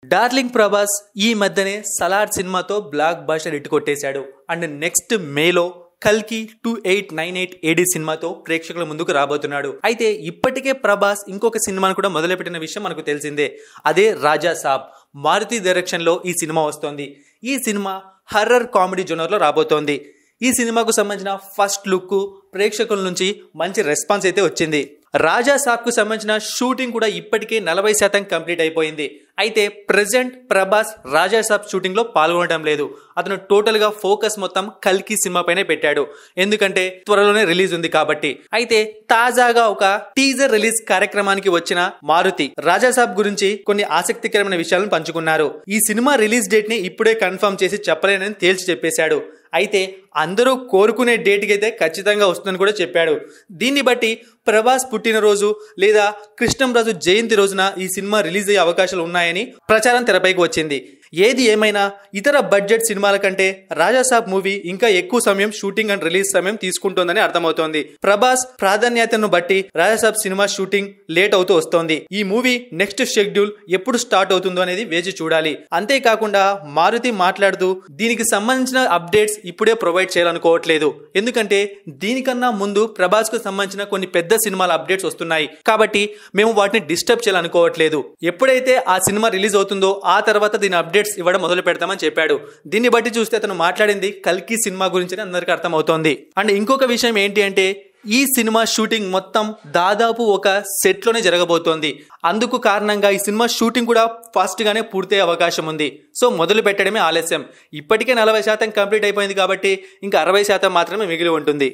Darling Prabhas ఈ మధ్యనే సలార్ సినిమాతో బ్లాక్ బస్టర్ హిట్ కొట్టేశాడు. అండ్ నెక్స్ట్ మేలో కల్కి 2898 AD సినిమాతో ప్రేక్షకుల ముందుకు రాబోతున్నాడు. అయితే ఇప్పటికే ప్రభాస్ ఇంకొక సినిమాను కూడా మొదలుపెట్టిన విషయం మనకు తెలిసిందే. అదే రాజా సాబ్. మారుతి డైరెక్షన్ లో ఈ సినిమా వస్తోంది. ఈ సినిమా హర్రర్ కామెడీ జోనర్ లో రాబోతోంది. ఈ సినిమాకు సంబంధించిన ఫస్ట్ లుక్ ప్రేక్షకుల నుంచి మంచి రెస్పాన్స్ అయితే వచ్చింది. రాజా సాబ్ కు సంబంధించిన షూటింగ్ కూడా ఇప్పటికే 40% కంప్లీట్ అయిపోయింది. అయితే ప్రెసెంట్ ప్రభాస్ రాజా సాబ్ షూటింగ్ లో పాల్గొనడం లేదు. అతను టోటల్ గా ఫోకస్ మొత్తం కల్కి సినిమా పైనే పెట్టాడు. ఎందుకంటే త్వరలోనే రిలీజ్ ఉంది కాబట్టి. అయితే తాజాగా ఒక టీజర్ రిలీజ్ కార్యక్రమానికి వచ్చిన మారుతి రాజా సాబ్ గురించి కొన్ని ఆసక్తికరమైన విషయాలను పంచుకున్నారు. ఈ సినిమా రిలీజ్ డేట్ ని ఇప్పుడే కన్ఫర్మ్ చేసి చెప్పలేనని తేల్చి చెప్పేశాడు. అయితే అందరూ కోరుకునే డేట్కి అయితే ఖచ్చితంగా వస్తుందని కూడా చెప్పాడు. దీన్ని బట్టి ప్రభాస్ పుట్టినరోజు లేదా కృష్ణంరాజు జయంతి రోజున ఈ సినిమా రిలీజ్ అయ్యే అవకాశాలు ఉన్నాయని ప్రచారం తెరపైకి వచ్చింది. ఏది ఏమైనా ఇతర బడ్జెట్ సినిమాల కంటే రాజాసాబ్ మూవీ ఇంకా ఎక్కువ సమయం షూటింగ్ అండ్ రిలీజ్ సమయం తీసుకుంటోందని అర్థమవుతోంది. ప్రభాస్ ప్రాధాన్యతను బట్టి రాజాసాబ్ సినిమా షూటింగ్ లేట్ అవుతూ వస్తోంది. ఈ మూవీ నెక్స్ట్ షెడ్యూల్ ఎప్పుడు స్టార్ట్ అవుతుందో అనేది వేచి చూడాలి. అంతేకాకుండా మారుతి మాట్లాడుతూ దీనికి సంబంధించిన అప్డేట్స్ ఇప్పుడే ప్రొవైడ్ చేయాలనుకోవట్లేదు. ఎందుకంటే దీనికన్నా ముందు ప్రభాస్ కు సంబంధించిన కొన్ని పెద్ద సినిమాల అప్డేట్స్ వస్తున్నాయి కాబట్టి మేము వాటిని డిస్టర్బ్ చేయాలనుకోవట్లేదు. ఎప్పుడైతే ఆ సినిమా రిలీజ్ అవుతుందో ఆ తర్వాత దీని అప్డేట్స్ ఇవ్వడం మొదలు పెడతామని చెప్పాడు. దీన్ని బట్టి చూస్తే అతను మాట్లాడింది కల్కి సినిమా గురించి అందరికీ అర్థమవుతోంది. అండ్ ఇంకొక విషయం ఏంటి అంటే ఈ సినిమా షూటింగ్ మొత్తం దాదాపు ఒక సెట్ లోనే జరగబోతోంది. అందుకు కారణంగా ఈ సినిమా షూటింగ్ కూడా ఫాస్ట్ గానే పూర్తయ్యే అవకాశం ఉంది. సో మొదలు పెట్టడమే ఆలస్యం. ఇప్పటికే 40% కంప్లీట్ అయిపోయింది కాబట్టి ఇంకా 60% మాత్రమే మిగిలి ఉంటుంది.